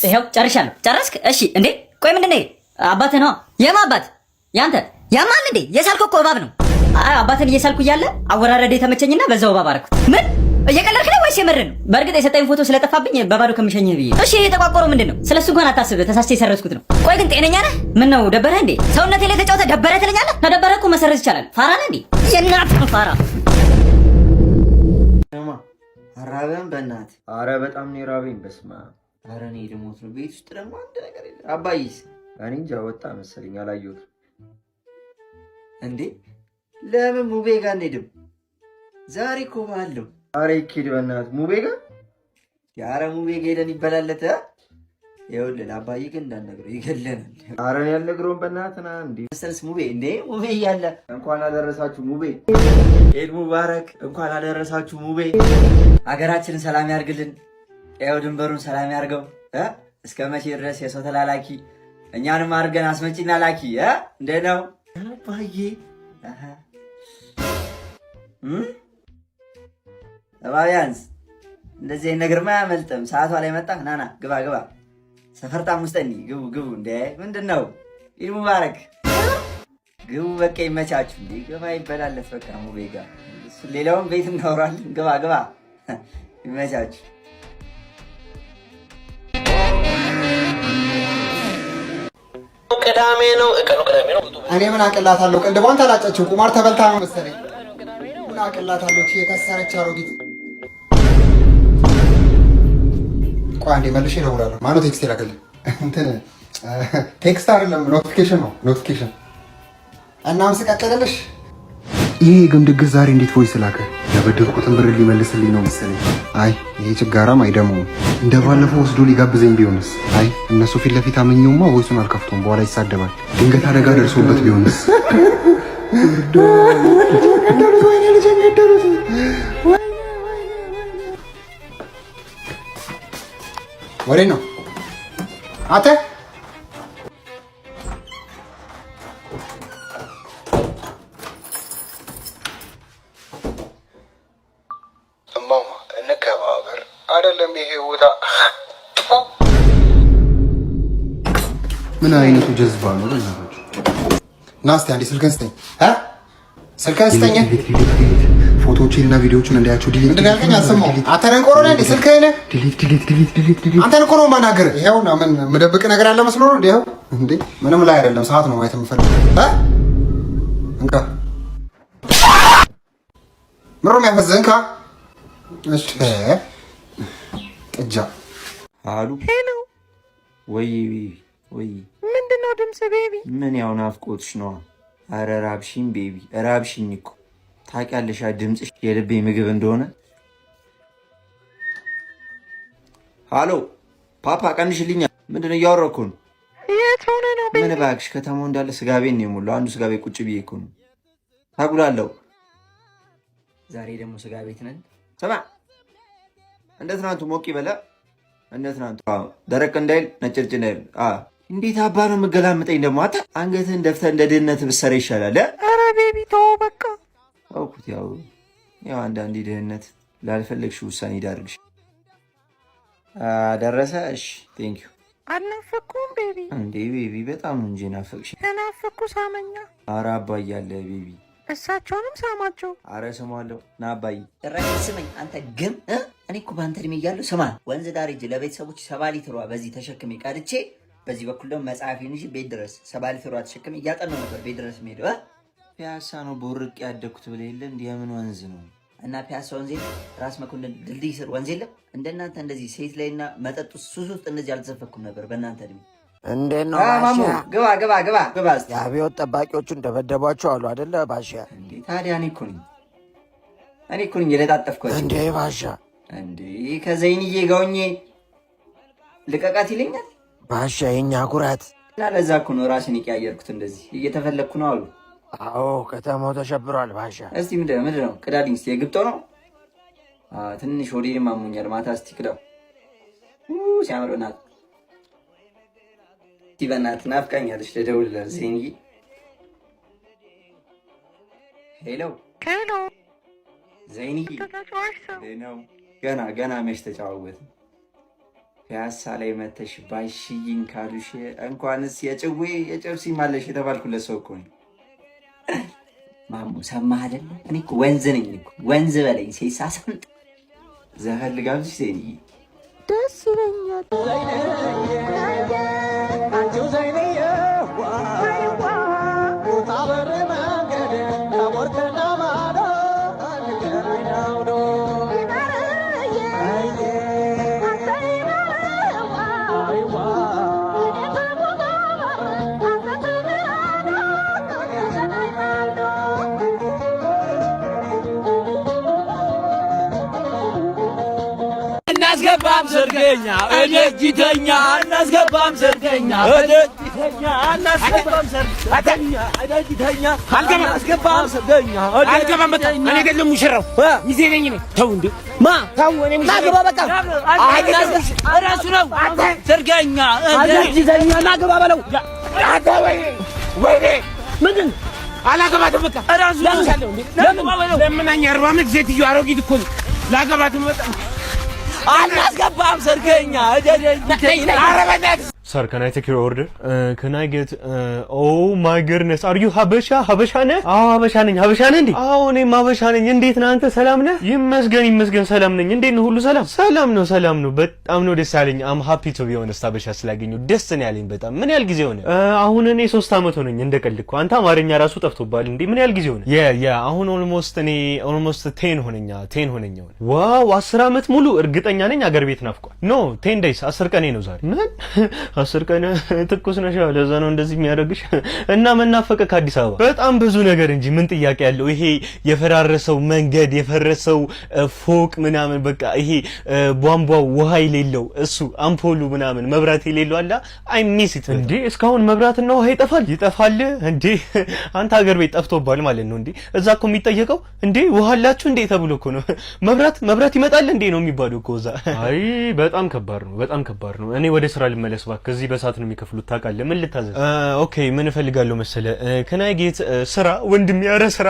ይሄው ጨርሻለሁ። ጨረስክ? እሺ። እንዴ ቆይ ምንድን ነው? አባትህ ነው? የማ አባት? ያንተ ያማል እንዴ? የሳልከው እኮ እባብ ነው። አይ አባትን እየሳልኩ እያለ አወራረደ የተመቸኝና በዛው እባብ አደረኩት። ምን እየቀለድክ ነው ወይስ የምር ነው? በእርግጥ የሰጠኝ ፎቶ ስለጠፋብኝ በባዶ ከምሸኝህ ብዬ። እሺ የተቋቆረው ምንድን ነው? ስለሱ እንኳን አታስብ፣ ተሳስቼ የሰረዝኩት ነው። ቆይ ግን ጤነኛ ነህ? ምን ነው ደበረህ እንዴ? ሰውነቴ ላይ ተጫውተህ ደበረህ ትለኛለህ? ከደበረህ እኮ መሰረዝ ይቻላል። ፋራ ነህ እንዴ? የእናትህን ፋራ። አራበን በእናትህ። አረ በጣም ነው የራበኝ። በስመ አብ። አረ እኔ ልሞት ነው። ቤት ውስጥ ደግሞ አንድ ነገር የለም። አባይስ? እኔ እንጃ ወጣ መሰለኝ አላየሁትም። እንዴ ለምን ሙቤ ጋር እንሄድም? ዛሬ እኮ ባለው። አረ ይኬድ በእናትህ ሙቤ ጋር። ያረ ሙቤ ጋር ሄደን ይበላለት። ይኸውልህ አባዬ ግን እንዳትነግረው ይገለናል። አረ እኔ አልነግረውም በእናትህ። ና እንዴ መሰልስ ሙቤ እንዴ ሙቤ እያለ እንኳን አደረሳችሁ ሙቤ። ኢድ ሙባረክ። እንኳን አደረሳችሁ ሙቤ። ሀገራችንን ሰላም ያርግልን። ያው ድንበሩን ሰላም ያርገው። እስከ መቼ ድረስ የሰው ተላላኪ? እኛንም አድርገን አስመጪና ላኪ። እንዴት ነው አባዬ? እባቢያንስ እንደዚህ ነገርማ አያመልጥም። ሰዓቷ ላይ መጣ። ናና ግባ ግባ። ሰፈርጣም ውስጠኒ ግቡ ግቡ። እንዴ ምንድን ነው? ኢድ ሙባረክ። ግቡ በቃ ይመቻችሁ። እንዴ ግባ ይበላለት በቃ ሙቤ ጋር። ሌላውን ቤት እናወራለን። ግባ ግባ ይመቻችሁ። ቅዳሜ ነው እቀኑ ቅዳሜ ነው። እኔ ምን አቅላታለሁ? ቅንድቧን ተላጨችው። ቁማር ተበልታ ነው መሰለኝ። ምን አቅላታለሁ? የከሰረች አሮጊት። ቆይ አንዴ መልሼ እደውላለሁ። ማነው ቴክስት የላከልኝ? እንትን ቴክስት አይደለም ኖቲፊኬሽን ነው ኖቲፊኬሽን። እናም ስቀጥልልሽ ይሄ ግን ድግስ ዛሬ እንዴት ቮይስ ላከ? ያበደርኩትን ብር ሊመልስልኝ ነው መሰለኝ። አይ ይሄ ችጋራም አይደሙም። እንደ ባለፈው ወስዶ ሊጋብዘኝ ቢሆንስ? አይ እነሱ ፊት ለፊት አመኘውማ ቮይሱን አልከፍቶም፣ በኋላ ይሳደባል። ድንገት አደጋ ደርሶበት ቢሆንስ? ወሬ ነው አተ እማማ እንከባበር አይደለም ይሄ ቦታ። ምን አይነቱ ጀዝባ ነው? ናስቲ አንዴ ስልክህን ስጠኝ። ስልክህን ስጠኝ። ፎቶዎችን እና ቪዲዮዎችን እንዳያቸው ዲሊት። ምንድን ነው ያልከኝ? አልሰማሁም። አንተ ነህ ቆሮና እንዴ? ስልክህን ዲሊት። አንተ ነህ ቆሮና ማናገር። ይሄውና ምን ምደብቅ ነገር ያለ መስሎ ነው? ይሄው እንዴ ምንም ላይ አይደለም። ሰዓት ነው ማየት የምፈልገው። እንካ ምሩም ያፈዘንካ። እሺ ጥጃ አሉ። ሄሎ ወይ ወይ ምንድነው ድምጽ? ቤቢ ምን ያው ናፍቆትሽ ነው? አረ ራብሽኝ ቤቢ ራብሽኝ እኮ ታውቂያለሽ፣ ድምፅሽ የልቤ ምግብ እንደሆነ። ሃሎ ፓፓ ቀንሽልኛ። ምንድነው እያወራሁ ነው? የት ሆነ ነው ቤቢ? ምን እባክሽ ከተማው እንዳለ ስጋ ቤት ነው የሞላው። አንዱ ስጋ ቤት ቁጭ ብዬ እኮ ነው። ታጉላለሁ። ዛሬ ደግሞ ስጋ ቤት ነን። ስማ እንደ ትናንቱ ሞቅ ይበላ። እንደ ትናንቱ ደረቅ እንዳይል ነጭርጭ እንዳይል። እንዴት አባ ነው የምገላምጠኝ ደግሞ? አታ አንገትህን ደፍተህ እንደ ድህነት ብትሰራ ይሻላል። ኧረ ቤቢ ተው በቃ። አውኩት። ያው አንዳንዴ ድህነት ላልፈለግሽው ውሳኔ ይዳርግሽ። ደረሰ። እሺ ቴንኪዩ። አልናፈኩም ቤቢ? እንዴ ቤቢ በጣም ነው እንጂ ናፈቅሽ። ከናፈኩ ሳመኛ። አረ አባዬ አለ ቤቢ። እሳቸውንም ሳማቸው። አረ ስሟለሁ። ና አባዬ። ጭራሽ ስመኝ አንተ ግን እኔ እኮ በአንተ እድሜ እያለሁ ስማ፣ ወንዝ ዳር ሂጅ ለቤተሰቦች 70 ሊትሯ በዚህ ተሸክሜ ቀድቼ፣ በዚህ በኩል ደግሞ መጽሐፌን ይዤ ቤት ድረስ 70 ሊትሯ ተሸክሜ እያጠናሁ ነበር ቤት ድረስ የምሄደው። ፒያሳ ነው በወርቅ ያደግኩት ብለህ የለ እንዲህ የምን ወንዝ ነው? እና ፒያሳ ወንዝ የለም? ራስ መኮንን ድልድይ ስር ወንዝ የለም? እንደናንተ እንደዚህ ሴት ላይና መጠጥ ሱስ ውስጥ እንደዚህ አልተዘፈኩም ነበር በእናንተ እድሜ። እንዴት ነው ማሙ? ባሻ? ግባ ግባ ግባ ግባ። የአብዮት ጠባቂዎቹን ደበደቧቸው አሉ አይደለ ባሻ? ታዲያ እኔ እኮ ነኝ የለጣጠፍኳቸው። እንዴ ባሻ? እንዴ ከዘይንዬ ጋውኜ ልቀቃት ይለኛል ባሻ። የኛ ኩራት እና ለዛ እኮ ነው ራስን የቀያየርኩት። እንደዚህ እየተፈለግኩ ነው አሉ። አዎ ከተማው ተሸብሯል ባሻ። እስቲ ምንድን ነው ቅዳልኝ። እስቲ የግብጦ ነው ትንሽ ወዴንም አሞኛል። ማታ እስቲ ቅዳው ሲያምር በናት በናት ናፍቃኛለች። ልደውልላት ዜንዬ። ሄሎ ዘይንዬ። ገና መች ተጨዋወትን? ፒያሳ ላይ መተሽ ባሽይኝ ካሉሽ እንኳንስ የጭዌ የጨብሲ ማለሽ የተባልኩለት ሰው እኮ ነኝ። ማሙ ሰማህ አይደለ? እኔ እኮ ወንዝ ነኝ እኮ ወንዝ በለኝ ሲሳሳንጥ ዘፈን ልጋብዝሽ ዜንዬ ደስ ይለኛል። እናስገባም ሰርገኛ እደጅተኛ እናስገባም ሰርገኛ እደጅተኛ እናስገባም ሰርገኛ እደጅተኛ እናስገባም ሰርገኛ አልገባም። በቃ እኔ ገለም ሙሽራው ሚዜ ነኝ እኔ። ተው እንዴ ማ ታው እኔ ናገባ በቃ እራሱ ነው ሰርገኛ እደጅተኛ ናገባ በለው። አታ ወይ ምንድን አላገባትም በቃ እራሱ ነው ለምናኛ 40 ዓመት ሴትዮ አሮጊት እኮ ላገባትም በቃ አናስገባም ሰርገኛ Sir, can I take your order? Can I get oh my goodness, are you Habasha? Habasha ነህ? አዎ ሀበሻ ነኝ። ሀበሻ ነህ እንዴ? አዎ እኔም ሀበሻ ነኝ። እንዴት ነህ አንተ? ሰላም ነህ? ይመስገን ሰላም ነኝ። እንዴት ነው ሁሉ ሰላም? ሰላም ነው። በጣም ነው ደስ ያለኝ። I'm happy to be honest ሀበሻ ስላገኘሁ ደስ ነው ያለኝ በጣም። ምን ያህል ጊዜ ሆነ? አሁን እኔ 3 አመት ሆነኝ እንደቀልኩ። አንተ አማርኛ ራሱ ጠፍቶብሃል እንዴ? ምን ያህል ጊዜ ሆነ? አሁን almost 10 ሆነኛ። ዋው 10 አመት ሙሉ እርግጠኛ ነኝ አገር ቤት ናፍቋል። ኖ 10 days 10 ቀኔ ነው ዛሬ። ምን 10 ቀን ትኩስ ነሽ? ለዛ ነው እንደዚህ የሚያደርግሽ። እና መናፈቀ ከአዲስ አበባ በጣም ብዙ ነገር እንጂ ምን ጥያቄ ያለው? ይሄ የፈራረሰው መንገድ የፈረሰው ፎቅ ምናምን በቃ ይሄ ቧንቧው ውሃ የሌለው እሱ አምፖሉ ምናምን መብራት የሌለው አላ አይ ሚስ ኢት እንዴ። እስካሁን መብራትና ውሃ ይጠፋል እንዴ? አንተ ሀገር ቤት ጠፍቶባል ማለት ነው እንዴ? እዛ እኮ የሚጠየቀው እንዴ ውሃ አላችሁ እንዴ ተብሎ እኮ ነው። መብራት ይመጣል እንዴ ነው የሚባለው እኮ እዛ። አይ በጣም ከባድ ነው። እኔ ወደ ስራ ልመለስ እባክህ። እዚህ በሰዓት ነው የሚከፍሉት ታውቃለህ። ምን ልታዘዝ? ኦኬ ምን እፈልጋለሁ መሰለ ከናይ ጌት ስራ ወንድሜ። ኧረ ስራ፣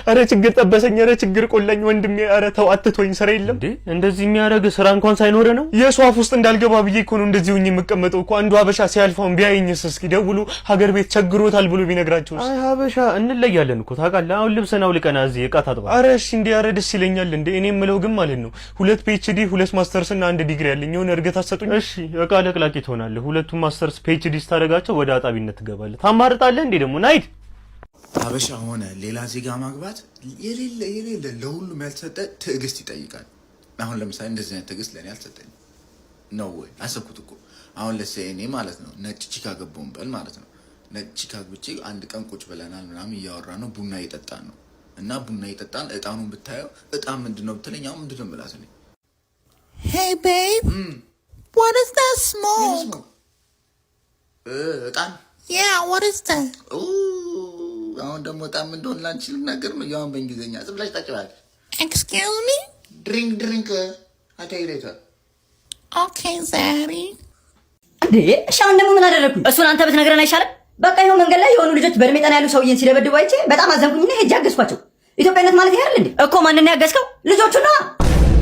ኧረ ችግር ጠበሰኝ፣ ኧረ ችግር ቆላኝ ወንድሜ። ኧረ ተው አትቶኝ፣ ስራ የለም እንዴ? እንደዚህ የሚያደርግ ስራ እንኳን ሳይኖር ነው። የሷ አፍ ውስጥ እንዳልገባ ብዬ እኮ ነው እንደዚህ ሆኜ የምቀመጠው እኮ። አንዱ ሀበሻ ሲያልፈውን ቢያየኝስ እስኪ ደውሉ ሀገር ቤት ቸግሮታል ብሎ ቢነግራቸውስ? አይ ሀበሻ እንለያለን እኮ ታውቃለህ። አሁን ልብስን አውልቀና እዚህ ዕቃ ታጥባ። ኧረ እሺ እንዴ፣ ኧረ ደስ ይለኛል እንዴ። እኔ የምለው ግን ማለት ነው 2 PhD 2 ማስተርስ እና 1 ዲግሪ ያለኝ የሆነ እርገት አሰጡኝ። እሺ ዕቃ ለቅላቂ ትሆናለህ። 2 ማስተርስ PhD ስታደርጋቸው ወደ አጣቢነት ትገባለህ። ታማርጣለህ እንዴ ደግሞ ናይድ። ሀበሻ ሆነ ሌላ ዜጋ ማግባት የሌለ ለሁሉም ያልተሰጠ ትዕግስት ይጠይቃል። አሁን ለምሳሌ እንደዚህ አይነት ትዕግስት ለእኔ አልተሰጠኝም ነው ወይ? አሰብኩት እኮ አሁን እኔ ማለት ነው ነጭ ቺካ ገባውን በል ማለት ነው። ነጭ ቺካ ብቻ አንድ ቀን ቁጭ ብለናል ምናምን እያወራ ነው ቡና እየጠጣን ነው እና ቡና እየጠጣን እጣኑን ብታየው እጣን ምንድነው ብትለኝ አሁን ምንድነው የምላት እኔ Hey babe, what is that smoke? እጣን Yeah, what is that? አሁን ደግሞ እጣን እንደሆነ ላንቺ ልናገር ነው ያው በእንግሊዘኛ ዝም ብለሽ ታጭባለሽ። Excuse me? ድሪንክ አታይሬታ Okay, Zaddy. እንዴ እሺ አሁን ደግሞ ምን አደረኩኝ? እሱን አንተ ብትነግረን አይሻልም? በቃ ይኸው መንገድ ላይ የሆኑ ልጆች በእድሜ ጠና ያሉ ሰውዬን ሲደበድቡ አይቼ በጣም አዘንኩኝና ሄጄ አገዝኳቸው። ኢትዮጵያነት ማለት ይሄ አይደል እንዴ? እኮ ማንን ያገዝከው? ልጆቹ ነው።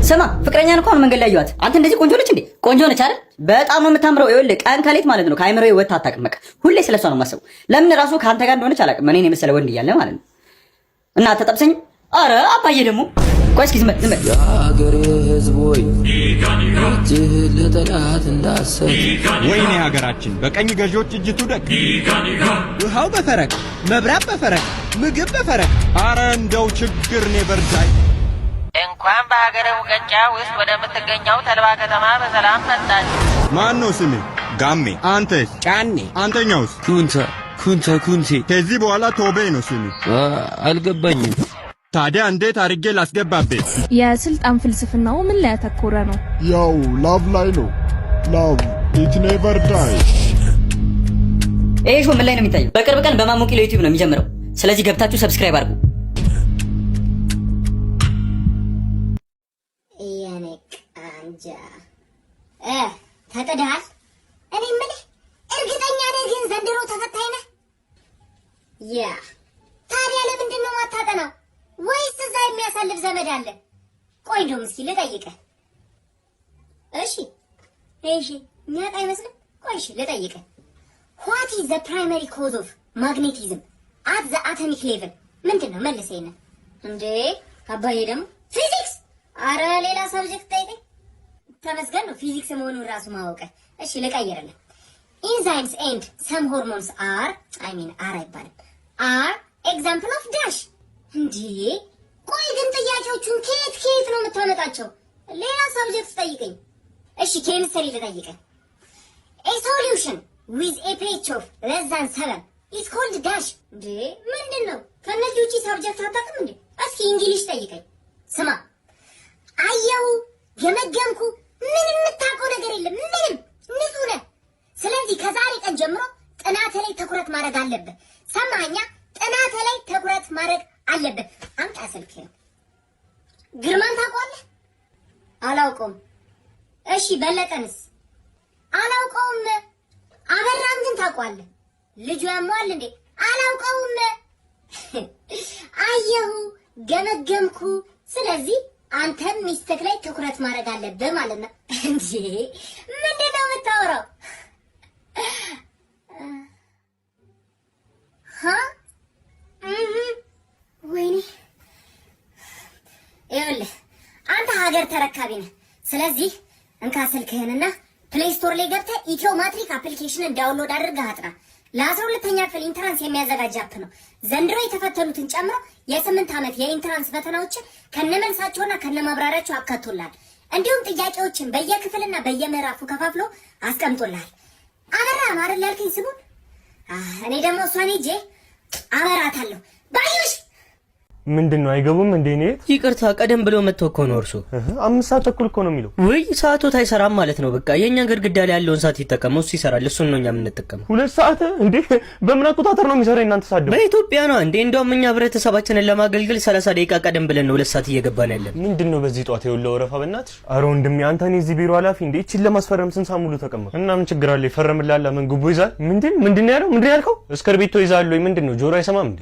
ስማ ፍቅረኛን እኮ መንገድ ላይ ያዩት። አንተ እንደዚህ ቆንጆ ነች እንዴ? ቆንጆ ነች አይደል? በጣም ነው የምታምረው። ይኸውልህ ቀን ከሌት ማለት ነው ከአይምሮዬ ወጣ አታውቅም። በቃ ሁሌ ስለሷ ነው የማስበው። ለምን ራሱ ከአንተ ጋር እንደሆነች አላውቅም። እኔን የመሰለ ወንድ እያለ ማለት ነው። እና ተጠብሰኝ። አረ አባዬ ደግሞ ቆይ እስኪ ዝም በል የሀገሬ ሕዝብ ሆይ እጅህ ለጠላት እንዳሰጥ። ወይኔ ሀገራችን በቀኝ ገዢዎች እጅ ትውደቅ። ውሃው በፈረቅ መብራት በፈረቅ ምግብ በፈረቅ። አረ እንደው ችግር ነው በርዛይ። እንኳን በሀገረ ሙቀጫ ውስጥ ወደምትገኘው ተልባ ከተማ በሰላም መጣች። ማን ነው ስምህ? ጋሜ። አንተስ? ጫኔ። አንተኛውስ? ኩንቴ። ከዚህ በኋላ ቶቤ ነው ስምህ? አልገባኝም። ታዲያ እንዴት አድርጌ ላስገባበት? የስልጣን ፍልስፍናው ምን ላይ ያተኮረ ነው? ያው ላቭ ላይ ነው። ላቭ ኢት ኔቨር ዳይ። ይሄ ምን ላይ ነው የሚታየው? በቅርብ ቀን በማሞቂ ለዩቲዩብ ነው የሚጀምረው። ስለዚህ ገብታችሁ ሰብስክራይብ አድርጉ። አንጃ ተጥደሃል። እኔ የምልህ እርግጠኛ ነህ ግን ዘንድሮ ተፈታኝ ነህ? ያ ታዲያ ለምንድን ነው የማታጠናው? ወይስ እዛ የሚያሳልፍ ዘመድ አለ? ቆይ እንደውም እስኪ ልጠይቅህ። እሺ መለሼ የሚያጣ አይመስልም? ቆይ እሺ ልጠይቅህ። What is the primary cause of magnetism at the atomic level? ምንድን ነው መልሰኝ። እንዴ አባዬ ደግሞ ፊዚክስ። አረ ሌላ ሰብጀክት ጠይቀኝ። ተመስገን ነው ፊዚክስ መሆኑን ራሱ ማወቀ። እሺ ልቀይርልህ። Enzymes and some hormones are አይባልም are example of dash። እንዴ ቆይ ግን ጥያቄዎቹን ከየት ነው የምታመጣቸው? ሌላ ሰብጀክት ጠይቀኝ። እሺ ኬሚስትሪ ልጠይቅህ። A solution with a pH of less than 7 is called dash። እንዴ ምንድነው? ከነዚህ ውጪ ሰብጀክት አታውቅም እንዴ? እስኪ እንግሊሽ ጠይቀኝ። ስማ አየው ገመገምኩ ምንም የምታውቀው ነገር የለም። ምንም ንጹህ ነህ። ስለዚህ ከዛሬ ቀን ጀምሮ ጥናት ላይ ትኩረት ማድረግ አለብህ። ሰማኛ? ጥናት ላይ ትኩረት ማድረግ አለብህ። አምጣ ስልክህን። ግርማን ታውቀዋለህ? አላውቀውም። እሺ በለጠንስ? አላውቀውም። አበራን ግን ታውቀዋለህ? ልጁ ያሟል እንዴ? አላውቀውም። አየሁ ገመገምኩ። ስለዚህ አንተም ሚስትህ ላይ ትኩረት ማድረግ አለብህ ማለት ነው። እንዴ ምንድን ነው የምታወራው? ወይኔ ይኸውልህ አንተ ሀገር ተረካቢ ነህ። ስለዚህ እንካ ስልክህንና ፕሌይ ስቶር ላይ ገብተህ ኢትዮ ማትሪክ አፕሊኬሽንን ዳውንሎድ አድርገህ አጥና። ለ12ኛ ክፍል ኢንትራንስ የሚያዘጋጅ አፕ ነው። ዘንድሮ የተፈተኑትን ጨምሮ የ8 ዓመት የኢንትራንስ ፈተናዎችን ከነመልሳቸውና ከነማብራሪያቸው አካቶላል። እንዲሁም ጥያቄዎችን በየክፍልና በየምዕራፉ ከፋፍሎ አስቀምጦልሃል። አበራ አይደል ያልከኝ ስሙን? እኔ ደግሞ እሷን ሄጄ አበራታለሁ። ባዩሽ ምንድነው አይገቡም እንዴ? እኔ ይቅርታ ቀደም ብሎ መጥቶ እኮ ነው እርሱ። 5 ሰዓት ተኩል እኮ ነው የሚለው። ወይ ሰዓቶት አይሰራም ማለት ነው። በቃ የኛ ግድግዳ ላይ ያለውን ሰዓት ይጠቀመው፣ እሱ ይሰራል። እሱን ነው እኛ የምንጠቀመው። 2 ሰዓት እንዴ? በምን አቆጣጠር ነው የሚሰራ? እናንተ ሳደው በኢትዮጵያ ነው እንዴ? እንደውም እኛ ህብረተሰባችንን ለማገልገል 30 ደቂቃ ቀደም ብለን ነው 2 ሰዓት እየገባን ያለን። ምንድነው በዚህ ጧት የወለው ወረፋ? በእናትሽ ኧረ ወንድሜ አንተ እኔ እዚህ ቢሮ ኃላፊ እንዴ? እቺን ለማስፈረም ስንት ሰዓት ሙሉ ተቀመጥ እና ምን ችግር አለ? ይፈረምላል። ምን ጉቦ ይዛል? ምንድን ያለው? ምንድን ያልከው? እስክርቢቶ ይዛል ወይ? ምንድነው ጆሮ አይሰማም እንዴ?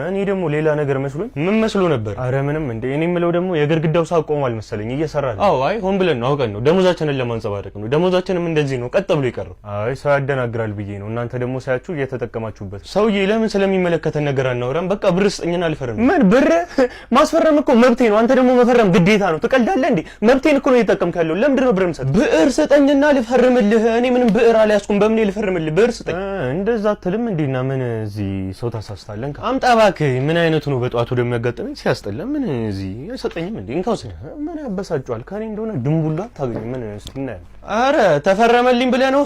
እኔ ደግሞ ሌላ ነገር መስሎኝ ምን መስሎ ነበር? አረ ምንም እንዴ። እኔ የምለው ደግሞ የግድግዳው ሰዓት ቆሟል መሰለኝ እየሰራል። አዎ አይ ሆን ብለን ነው አውቀን ነው ደሞዛችንን ለማንጸባረቅ ነው። ደሞዛችንም እንደዚህ ነው ቀጥ ብሎ ይቀርብ። አይ ሰው ያደናግራል ብዬ ነው። እናንተ ደግሞ ሳያችሁ እየተጠቀማችሁበት። ሰውዬ ለምን ስለሚመለከተን ነገር አናወራም? በቃ ብር ስጠኝና ልፈርም። ምን ብር? ማስፈረም እኮ መብቴ ነው። አንተ ደግሞ መፈረም ግዴታ ነው። ትቀልዳለህ እንዴ? መብቴን እኮ ነው እየተጠቀምክ ያለው። ለምንድን ነው ብር የምሰጥ? ብር ስጠኝና ልፈርምልህ። እኔ ምንም ብር አልያዝኩም። በምን ልፈርምልህ? ብር ስጠኝ። እንደዛ አትልም እንዴና ምን እዚህ ሰው ታሳስታለን? አምጣ እባክህ። ምን አይነቱ ነው በጧቱ ደግሞ ያጋጠመኝ? ሲያስጠላ ምን እዚህ አይሰጠኝም እንዴ? እንካውስ ምን ያበሳጫል? ከኔ እንደሆነ ድንቡላ ታገኝ ምን እስቲና። አረ ተፈረመልኝ ብለህ ነው?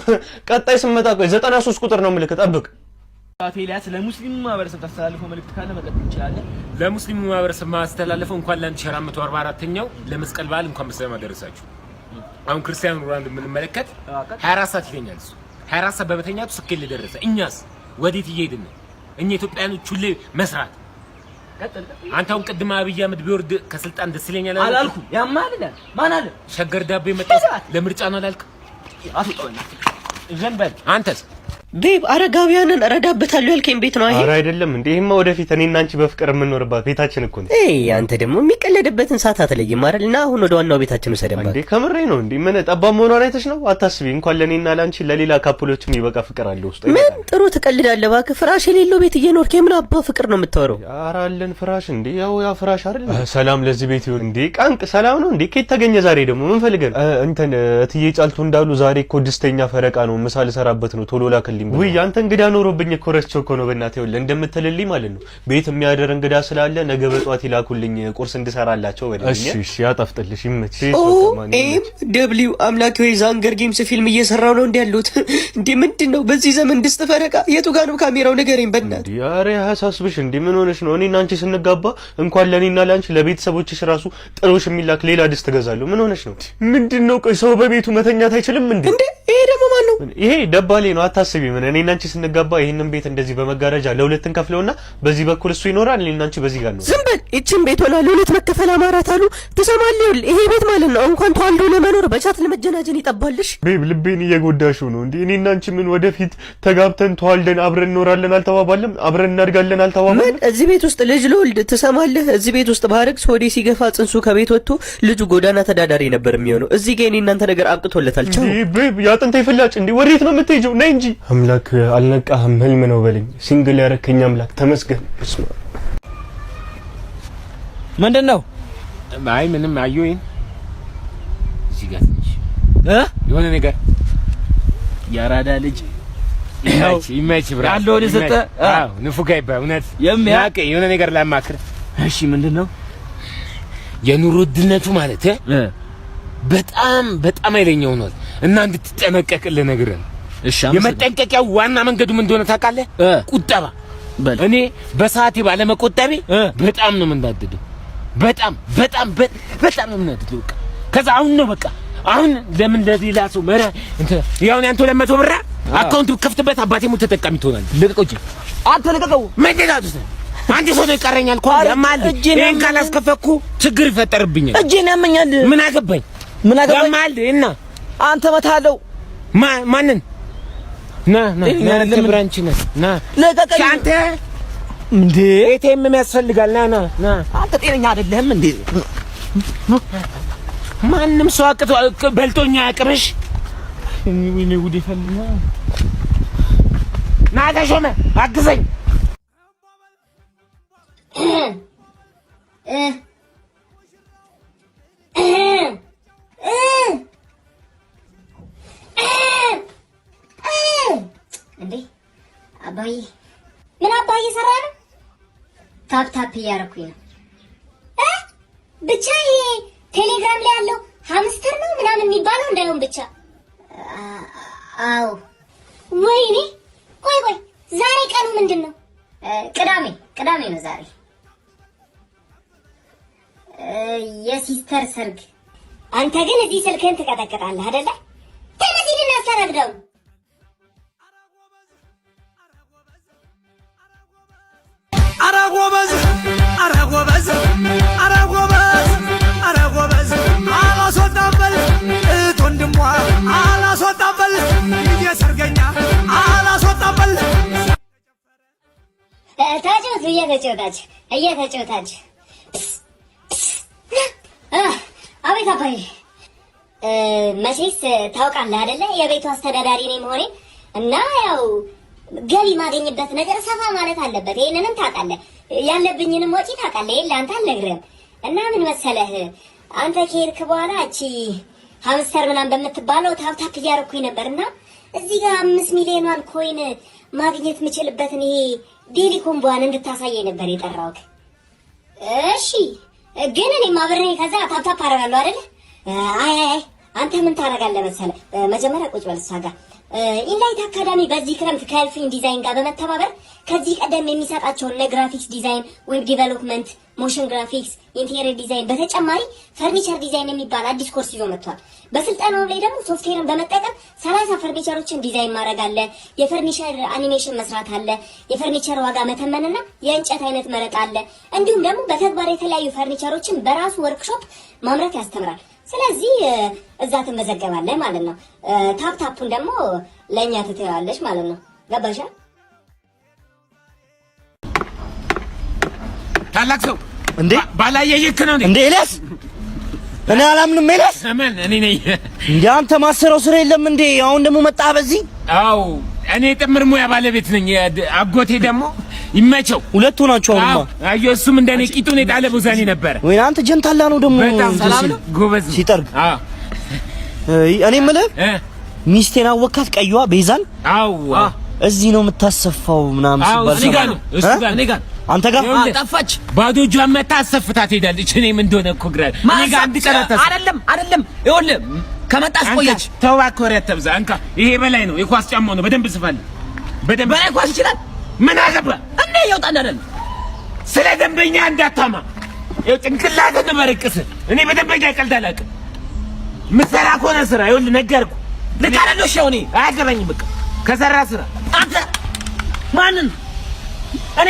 ቀጣይ ስመጣ ቆይ 93 ቁጥር ነው ምልክት ጠብቅ። ኤልያስ ለሙስሊሙ ማህበረሰብ ታስተላልፈው መልእክት ካለ መቀጠል እንችላለን። ለሙስሊሙ ማህበረሰብ ማስተላለፈው እንኳን ለ1444ኛው ለመስቀል በዓል እንኳን በሰላም አደረሳችሁ። አሁን ክርስቲያኑ ሮናልዶ የምንመለከት 24 ሰዓት ይተኛል። 24 ሰዓት በመተኛቱ ስኬት ለደረሰ እኛስ ወዴት እየሄድን ነው? እኛ ኢትዮጵያኖች ሁሌ መስራት። አንተ አሁን ቅድም አብይ አህመድ ቢወርድ ከስልጣን ደስ ይለኛል አላልኩም? ያማልና ማን አለ ሸገር ዳቦ የመጣ ለምርጫ ነው አላልኩም? አትወጣውና ዘንበል አንተስ ቤብ አረጋውያንን እረዳበታለሁ ያልከኝ ቤት ነው አይሄ? ኧረ አይደለም እንዴ። ይሄማ ወደፊት እኔና አንቺ በፍቅር የምንኖርባት ቤታችን እኮ ነው። አንተ ደግሞ የሚቀለድበትን ሰዓት አትለይም አይደል? እና አሁን ወደ ዋናው ቤታችን ወሰደባት እንዴ። ከምሬ ነው እንዴ። ምን ጠባብ መሆኗን አይተሽ ነው? አታስቢ። እንኳን ለኔና ላንቺ ለሌላ ካፕሎችም ይበቃ ፍቅር አለ ውስጥ። ምን ጥሩ ትቀልዳለህ እባክህ። ፍራሽ የሌለው ቤት እየኖርክ የምን አባ ፍቅር ነው የምታወራው? ኧረ አለን ፍራሽ እንዴ። ያ ፍራሽ አይደል? ሰላም ለዚህ ቤት ይሁን እንዴ። ቃንቅ ሰላም ነው እንዴ? ከየት ተገኘ ዛሬ ደግሞ? ምን ፈልገን? እንትን እትዬ ጫልቱ እንዳሉ ዛሬ እኮ ድስተኛ ፈረቃ ነው። ምሳ ልሰራበት ነው። ቶሎ ላክልኝ። ውይ አንተ እንግዳ ኖሮብኝ እኮ ረስቼው እኮ ነው። በእናትህ ይኸውልህ እንደምትልልኝ ማለት ነው። ቤት የሚያደር እንግዳ ስላለ ነገ በጧት ይላኩልኝ ቁርስ እንድሰራላቸው ወደኛ። እሺ ያጣፍጥልሽ ይመችሽ። ደብሊው አምላክ ወይ ዛንገር ጌምስ ፊልም እየሰራው ነው እንዴ ያሉት? እንዴ ምንድነው በዚህ ዘመን ድስት ፈረቃ? የቱ ጋር ነው ካሜራው? ንገረኝ በእናትህ። ኧረ ያሳስብሽ እንዴ ምን ሆነሽ ነው? እኔና አንቺ ስንጋባ እንኳን ለኔና ላንቺ ለቤተሰቦችሽ ራሱ ጥሎሽ የሚላክ ሌላ ድስት እገዛለሁ። ምን ሆነሽ ነው? ምንድነው? ቆይ ሰው በቤቱ መተኛት አይችልም እንዴ? እንዴ ይሄ ደግሞ ማን ነው? ይሄ ደባሌ ነው አታስቢ። ምን እኔና አንቺ ስንጋባ ይሄንን ቤት እንደዚህ በመጋረጃ ለሁለት እንከፍለውና በዚህ በኩል እሱ ይኖራል፣ እኔና አንቺ በዚህ ጋር ነው። ዝም በል። እቺን ቤት ሆና ለሁለት መከፈል አማራት አሉ። ትሰማለህ? ይሄ ቤት ማለት ነው እንኳን ተዋልዶ ለመኖር በቻት ለመጀናጀን ይጠባልሽ። ቤብ ልቤን እየጎዳሽው ነው እንዴ? እኔና አንቺ ምን ወደፊት ተጋብተን ተዋልደን አብረን እንኖራለን አልተባባለም? አብረን እናድጋለን አልተባባለም? ምን እዚህ ቤት ውስጥ ልጅ ልወልድ ትሰማለህ? እዚህ ቤት ውስጥ ባረግ ሶዴ ሲገፋ ጽንሱ ከቤት ወጥቶ ልጁ ጎዳና ተዳዳሪ ነበር የሚሆነው። እዚህ ጋር እኔ እናንተ ነገር አብቅቶለታል። ቻው ቤብ ያጥንታ ይፈላጭ እንዴ? ወዴት ነው የምትሄጂው? ነይ እንጂ። አምላክ አልነቃህም፣ ህልም ነው በለኝ። ሲንግል ያረከኝ አምላክ ተመስገን። እስማ ምንድነው? አይ ምንም አዩኝ። እዚህ ጋር ትንሽ የሆነ ነገር ያራዳ ልጅ ይመች ብራ ያለው ልስጠ አዎ ንፉጋ ይባል እውነት የሚያቀ የሆነ ነገር ላማክር። እሺ ምንድነው? የኑሮ ውድነቱ ማለት በጣም በጣም አይለኛው ነው እና እንድትጠነቀቅልህ ነገር ነው። እሺ የመጠንቀቂያው ዋና መንገዱ ምን እንደሆነ ታውቃለህ? ቁጠባ። እኔ በሰዓቴ ባለመቆጠቤ በጣም ነው የምናደደው። በጣም በጣም በጣም ነው የምናደደው። ከዛ አሁን ነው በቃ አሁን ለምን እንደዚህ ላሱ መራ እንት ያው ያንተ 200 ብር አካውንት ከፍተበት አባቴ ሙት ተጠቃሚ ትሆናለህ። ልቀቀው እንጂ አንተ ልቀቀው። መደዳቱስ አንተ ሰው ነው ይቀረኛል እኮ ያማል። እኔን ካላስከፈኩ ችግር ይፈጠርብኛል። እጄን ያመኛል። ምን አገባኝ ያማል። እና አንተ መታለው ማንን ና ለብራንች ና ልቀቀኝ አንተ እንዴ ኤቲኤም የሚያስፈልጋል። ና አንተ ጤነኛ አይደለህም እንዴ? ማንም ሰው አቅቶ በልቶኛ ያቅርሽ ወይኔ ጉድ ይፈልና ና ተሾመ አግዘኝ። እንዴ አባዬ ምን አባዬ ሰራ ነው? ታፕ እያደረኩኝ ነው። ብቻ ይሄ ቴሌግራም ላይ ያለው ሃምስተር ነው ምናምን የሚባለው እንዳይሆን ብቻ። አዎ ወይኔ ቆይ ዛሬ ቀኑ ምንድን ነው? ቅዳሜ ነው ዛሬ። የሲስተር ሰርግ። አንተ ግን እዚህ ስልክህን ትቀጠቅጣለህ አይደለ? ተነስ ሂድና አስተናግደው። አረጎበዝ አላስወጣበል እህት ወንድሟ አላስወጣበል እየሰርገኛ አላስወጣበል። ተጫወቱ እየተጫወታችሁ አቤት አባዬ። መቼስ ታውቃለህ አይደለ የቤቱ አስተዳዳሪ ነኝ መሆኔ እና ያው ገቢ ማገኝበት ነገር ሰፋ ማለት አለበት። ይሄንንም ታውቃለህ፣ ያለብኝንም ወጪ ታውቃለህ። ይሄን ለአንተ አልነግርህም። እና ምን መሰለህ አንተ ከሄድክ በኋላ እቺ ሃምስተር ምናምን በምትባለው ታፕ እያደረኩኝ ነበርና እዚህ ጋር 5 ሚሊዮኗን ኮይን ማግኘት የምችልበትን ይሄ ዴሊ ኮምቦዋን እንድታሳየኝ ነበር የጠራሁት። እሺ ግን እኔ ማብሬ ከዛ ታፕ አደርጋለሁ አይደል? አይ አንተ ምን ታደርጋለህ መሰለህ? መጀመሪያ ቁጭ በል እሷ ጋር ኢንላይት አካዳሚ በዚህ ክረምት ከኤልፍሪን ዲዛይን ጋር በመተባበር ከዚህ ቀደም የሚሰጣቸውን ግራፊክስ ዲዛይን፣ ዌብ ዲቨሎፕመንት፣ ሞሽን ግራፊክስ፣ ኢንቴሪየር ዲዛይን በተጨማሪ ፈርኒቸር ዲዛይን የሚባል አዲስ ኮርስ ይዞ መጥቷል። በስልጠናው ላይ ደግሞ ሶፍትዌርን በመጠቀም 30 ፈርኒቸሮችን ዲዛይን ማድረግ አለ፣ የፈርኒቸር አኒሜሽን መስራት አለ፣ የፈርኒቸር ዋጋ መተመንና የእንጨት አይነት መረጥ አለ። እንዲሁም ደግሞ በተግባር የተለያዩ ፈርኒቸሮችን በራሱ ወርክሾፕ ማምረት ያስተምራል። ስለዚህ እዛ ትመዘገባለህ ማለት ነው። ታፕታፑን ደግሞ ለእኛ ትተዋለሽ ማለት ነው። ገባሻ? ታላቅ ሰው እንዴ ባላየይክ ነው እንዴ ኤልያስ? እኔ አላምንም ኤልያስ። ሰመን እኔ ነኝ እንዴ አንተ ማሰረው ስራ የለም እንዴ? አሁን ደግሞ መጣ በዚህ። አዎ እኔ ጥምር ሙያ ባለቤት ነኝ። አጎቴ ደግሞ ይመቸው። ሁለቱ ናቸው። አሁንማ አየሁ እሱም እንደኔ ቂጡን የጣለ ቦዛኔ ነበር። ወይ አንተ ጀንታላ ነው ደግሞ በጣም ሰላም ነው ጎበዝ ሲጠርግ። አዎ እኔ የምልህ ሚስቴን አወካት ቀይዋ ቤዛን። አዎ እዚህ ነው የምታሰፋው ምናምን ሲባል እኔ ጋር ነው እሱ ጋር እኔ ጋር አንተ ጋር ጠፋች። ባዶ እጇን መታ አሰፍታት ሄዳለች። እኔም እንደሆነ እኮ ግራ እኔ ጋር አንድ ቀራታ አይደለም ይኸውልህ ከመጣች ቆየች። ተው እባክህ ወሬ አትብዛ። አንካ ይሄ በላይ ነው የኳስ ጫማው ነው። በደንብ ስፋል። በደንብ በላይ ኳስ ይችላል። ምን አገባ እንዴ ይወጣል አይደል? ስለ ደንበኛ እንዳታማ ይኸው ጭንቅላትህን በረቅስ። እኔ በደንበኛ ቀልድ አላውቅም። ምሰራ ከሆነ ስራ ይኸውልህ ነገርኩህ። ልካለሽ ሆኔ አያገባኝም። በቃ ከሰራ ስራ አንተ ማንን እኔ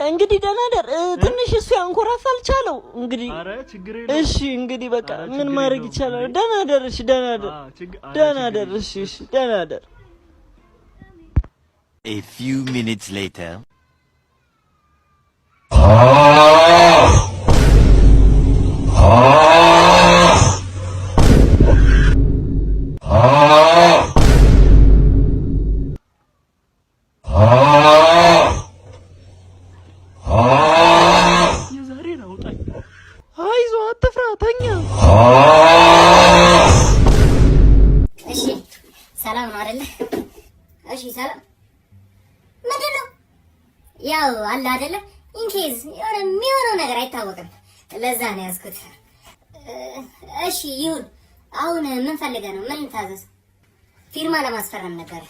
እንግዲህ ደህና ደር ትንሽ እሱ ያንኮራፋል ቻለው እንግዲህ እሺ እንግዲህ በቃ ምን ማድረግ ይቻላል። ደህና ደር እሺ ደህና ደር እሺ ደህና ደር። A few minutes later አይዞህ አትፍራ ተኛ። እሺ ሰላም ነው አይደለ? እሺ ሰላም ምንድን ነው? ያው አለ አይደለ? ኢንኬዝ የሆነ የሚሆነው ነገር አይታወቅም። ለዛ ነው ያዝኩት። እሺ ይሁን። አሁን ምን ፈልገህ ነው? ምን ታዘዝ? ፊርማ ለማስፈረም ነበር።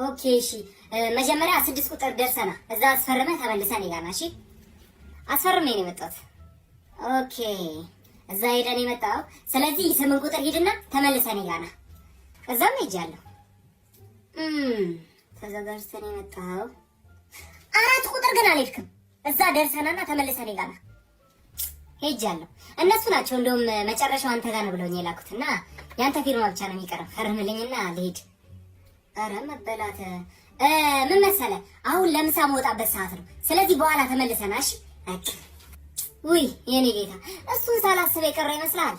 ኦኬ እሺ። መጀመሪያ 6 ቁጥር ደርሰና እዛ አስፈርመህ ተመልሰን ይጋና። እሺ አስፈርሜ ነው የመጣሁት። ኦኬ እዛ ሄደን የመጣው። ስለዚህ 8 ቁጥር ሂድና ተመልሰን ይጋና። እዛም ሄጃለሁ። ተዘጋጅተን የመጣው 4 ቁጥር ግን አልሄድክም። እዛ ደርሰናና ተመልሰን ይጋና ሄጃለሁ። እነሱ ናቸው እንደውም መጨረሻው አንተ ጋር ነው ብለውኝ የላኩትና ያንተ ፊርማ ብቻ ነው የሚቀረው። ፈርምልኝና ልሄድ። ኧረ መበላት። ምን መሰለህ አሁን ለምሳ መውጣበት ሰዓት ነው። ስለዚህ በኋላ ተመልሰና እሺ። ውይ የኔ ጌታ እሱን ሳላስብ የቀረ ይመስላል።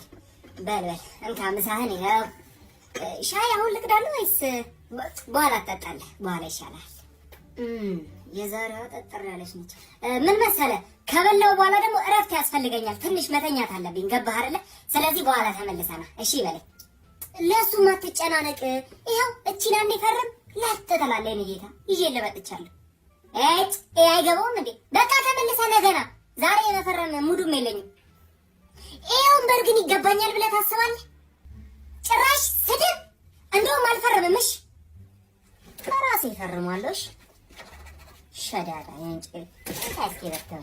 በል እንካ ምሳህን ይኸው። ሻይ አሁን ልቅዳለሁ ወይስ በኋላ ትጠጣለህ? በኋላ ይሻላል። የዛሬዋ ጠጠር ያለች ነች። ምን መሰለህ ከበላው በኋላ ደግሞ እረፍት ያስፈልገኛል። ትንሽ መተኛት አለብኝ። ገባህ አይደለ? ስለዚህ በኋላ ተመልሰና እሺ በለኝ። ለሱም አትጨናነቅ። ይኸው እቺን አንዴ ፈርም ላትተላለህ የኔ ጌታ ይዤ ልመጥቻለሁ። አይገባውም እንዴ? በቃ ተመልሰና ገና ዛሬ የመፈረም ሙዱም የለኝም። ይኸውም በርግን ይገባኛል ብለህ ታስባለህ? ጭራሽ ስድብ። እንደውም አልፈርምም። እሺ ከራሴ እፈርማለሁ። ሸዳዳ የእንጭ ታስኬ በተው